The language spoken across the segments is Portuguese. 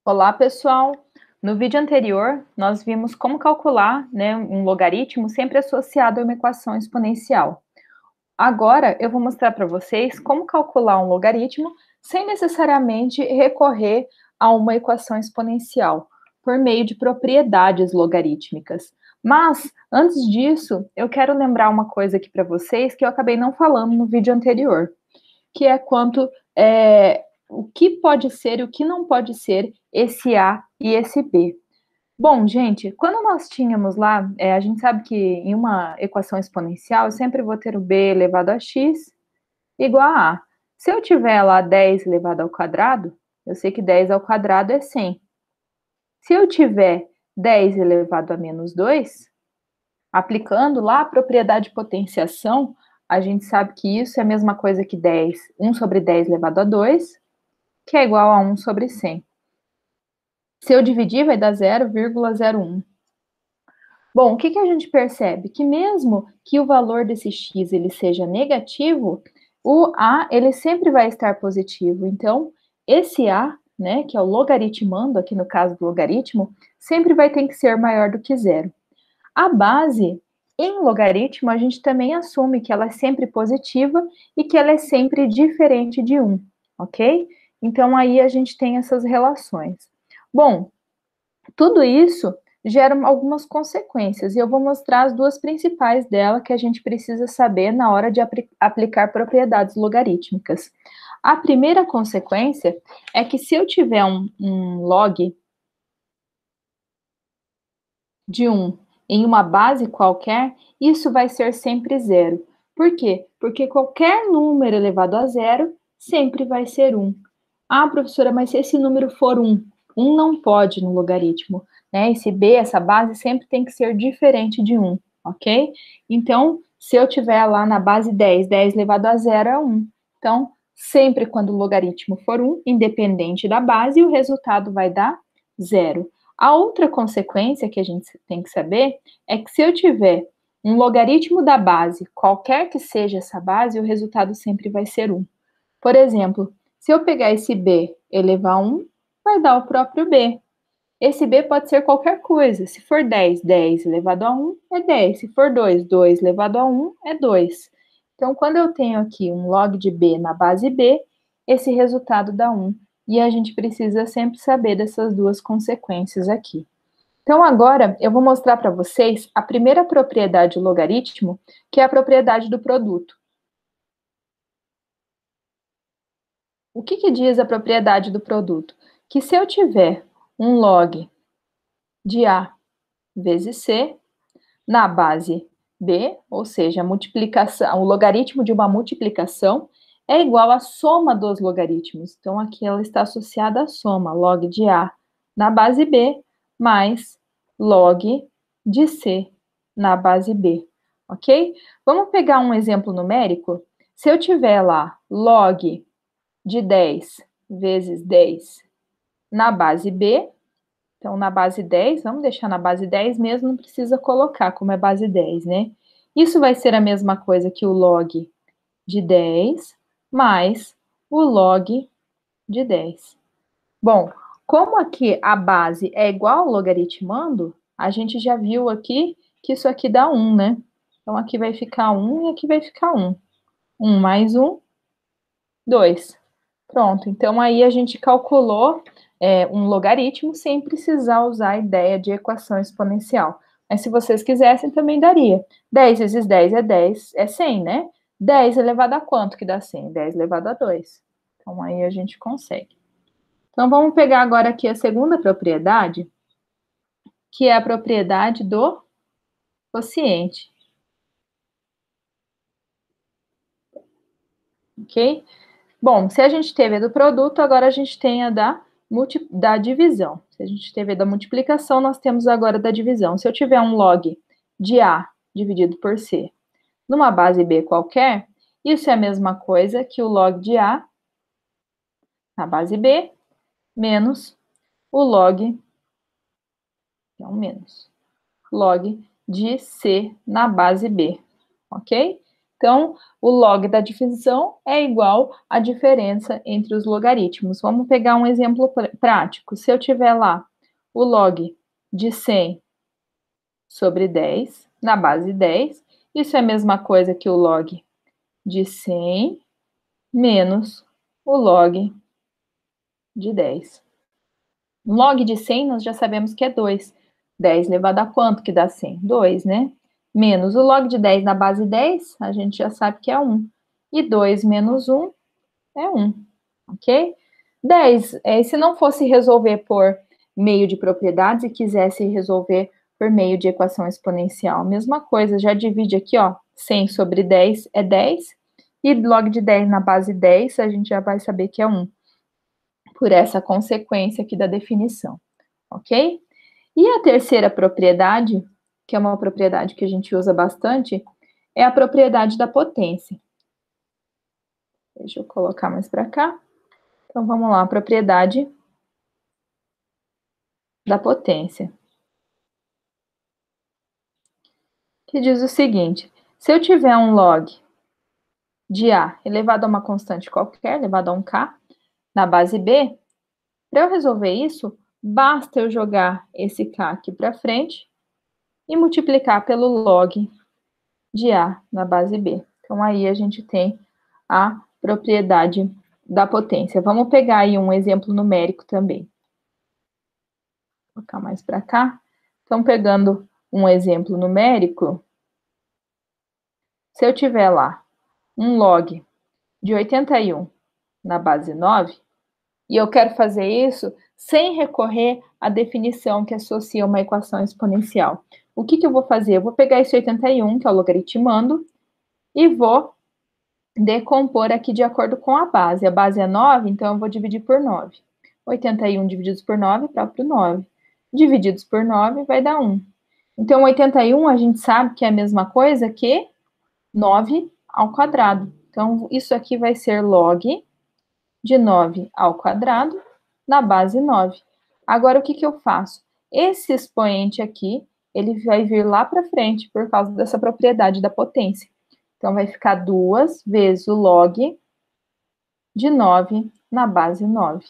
Olá, pessoal! No vídeo anterior, nós vimos como calcular, um logaritmo sempre associado a uma equação exponencial. Agora, eu vou mostrar para vocês como calcular um logaritmo sem necessariamente recorrer a uma equação exponencial, por meio de propriedades logarítmicas. Mas, antes disso, eu quero lembrar uma coisa aqui para vocês que eu acabei não falando no vídeo anterior, que é o que pode ser e o que não pode ser esse A e esse B. Bom, gente, quando nós tínhamos lá, a gente sabe que em uma equação exponencial, eu sempre vou ter o B elevado a x igual a A. Se eu tiver lá 10 elevado ao quadrado, eu sei que 10 ao quadrado é 100. Se eu tiver 10 elevado a menos 2, aplicando lá a propriedade de potenciação, a gente sabe que isso é a mesma coisa que 1 sobre 10 elevado a 2, que é igual a 1 sobre 100. Se eu dividir, vai dar 0,01. Bom, o que a gente percebe? Que mesmo que o valor desse x ele seja negativo, o a ele sempre vai estar positivo. Então, esse a, que é o logaritmando, aqui no caso do logaritmo, sempre vai ter que ser maior do que zero. A base, em logaritmo, a gente também assume que ela é sempre positiva e que ela é sempre diferente de 1, ok? Então, aí a gente tem essas relações. Bom, tudo isso gera algumas consequências, e eu vou mostrar as duas principais dela que a gente precisa saber na hora de aplicar propriedades logarítmicas. A primeira consequência é que se eu tiver um log de 1 em uma base qualquer, isso vai ser sempre zero. Por quê? Porque qualquer número elevado a zero sempre vai ser 1. Ah, professora, mas se esse número for 1, 1 não pode no logaritmo, né? Esse b, essa base, sempre tem que ser diferente de 1, ok? Então, se eu tiver lá na base 10, 10 elevado a zero é 1. Então, sempre quando o logaritmo for 1, independente da base, o resultado vai dar zero. A outra consequência que a gente tem que saber é que se eu tiver um logaritmo da base, qualquer que seja essa base, o resultado sempre vai ser 1. Por exemplo, se eu pegar esse b elevar a 1, vai dar o próprio b. Esse b pode ser qualquer coisa. Se for 10, 10 elevado a 1 é 10. Se for 2, 2 elevado a 1 é 2. Então, quando eu tenho aqui um log de b na base b, esse resultado dá 1. E a gente precisa sempre saber dessas duas consequências aqui. Então, agora, eu vou mostrar para vocês a primeira propriedade do logaritmo, que é a propriedade do produto. O que diz a propriedade do produto? Que se eu tiver um log de A vezes C na base B, ou seja, a multiplicação, o logaritmo de uma multiplicação é igual à soma dos logaritmos. Então, aqui ela está associada à soma, log de A na base B mais log de C na base B, ok? Vamos pegar um exemplo numérico? Se eu tiver lá log de 10 vezes 10 na base B, então na base 10, vamos deixar na base 10 mesmo, não precisa colocar como é base 10, né? Isso vai ser a mesma coisa que o log de 10 mais o log de 10. Bom, como aqui a base é igual ao logaritmando, a gente já viu aqui que isso aqui dá 1, né? Então aqui vai ficar 1 e aqui vai ficar 1. 1 mais 1, 2. Pronto, então aí a gente calculou um logaritmo sem precisar usar a ideia de equação exponencial. Mas se vocês quisessem, também daria. 10 vezes 10 é 10, é 100, né? 10 elevado a quanto que dá 100? 10 elevado a 2. Então aí a gente consegue. Então vamos pegar agora aqui a segunda propriedade, que é a propriedade do quociente. Ok? Bom, se a gente teve a do produto, agora a gente tem a da divisão. Se a gente teve a da multiplicação, nós temos agora da divisão. Se eu tiver um log de A dividido por C numa base B qualquer, isso é a mesma coisa que o log de A na base B menos o log, é um menos, log de C na base B, ok? Então, o log da divisão é igual à diferença entre os logaritmos. Vamos pegar um exemplo prático. Se eu tiver lá o log de 100 sobre 10, na base 10, isso é a mesma coisa que o log de 100 menos o log de 10. Log de 100 nós já sabemos que é 2. 10 elevado a quanto que dá 100? 2, né? Menos o log de 10 na base 10, a gente já sabe que é 1. E 2 menos 1 é 1, ok? 10, se não fosse resolver por meio de propriedades e quisesse resolver por meio de equação exponencial, mesma coisa, já divide aqui, ó, 100 sobre 10 é 10, e log de 10 na base 10, a gente já vai saber que é 1, por essa consequência aqui da definição, ok? E a terceira propriedade, que é uma propriedade que a gente usa bastante, é a propriedade da potência. Deixa eu colocar mais para cá. Então, vamos lá, a propriedade da potência. Que diz o seguinte: se eu tiver um log de A elevado a uma constante qualquer, elevado a um K, na base B, para eu resolver isso, basta eu jogar esse K aqui para frente e multiplicar pelo log de A na base B. Então, aí a gente tem a propriedade da potência. Vamos pegar aí um exemplo numérico também. Vou colocar mais para cá. Então, pegando um exemplo numérico, se eu tiver lá um log de 81 na base 9, e eu quero fazer isso sem recorrer à definição que associa uma equação exponencial. O que eu vou fazer? Eu vou pegar esse 81, que é o logaritmando, e vou decompor aqui de acordo com a base. A base é 9, então eu vou dividir por 9. 81 divididos por 9, próprio 9. Divididos por 9 vai dar 1. Então, 81 a gente sabe que é a mesma coisa que 9 ao quadrado. Então, isso aqui vai ser log de 9 ao quadrado na base 9. Agora, o que eu faço? Esse expoente aqui, ele vai vir lá para frente por causa dessa propriedade da potência. Então, vai ficar 2 vezes o log de 9 na base 9.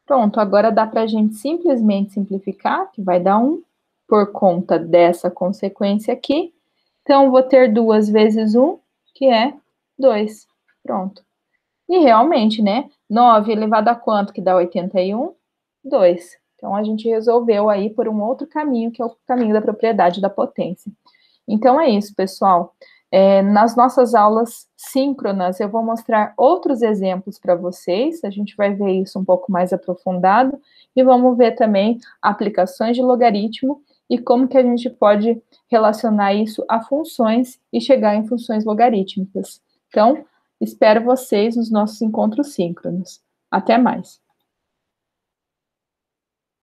Pronto, agora dá para a gente simplesmente simplificar, que vai dar 1, por conta dessa consequência aqui. Então, vou ter 2 vezes 1, que é 2. Pronto. E realmente, né? 9 elevado a quanto que dá 81? 2. Então, a gente resolveu aí por um outro caminho, que é o caminho da propriedade da potência. Então, é isso, pessoal. Nas nossas aulas síncronas, eu vou mostrar outros exemplos para vocês, a gente vai ver isso um pouco mais aprofundado, e vamos ver também aplicações de logaritmo e como que a gente pode relacionar isso a funções e chegar em funções logarítmicas. Então, espero vocês nos nossos encontros síncronos. Até mais!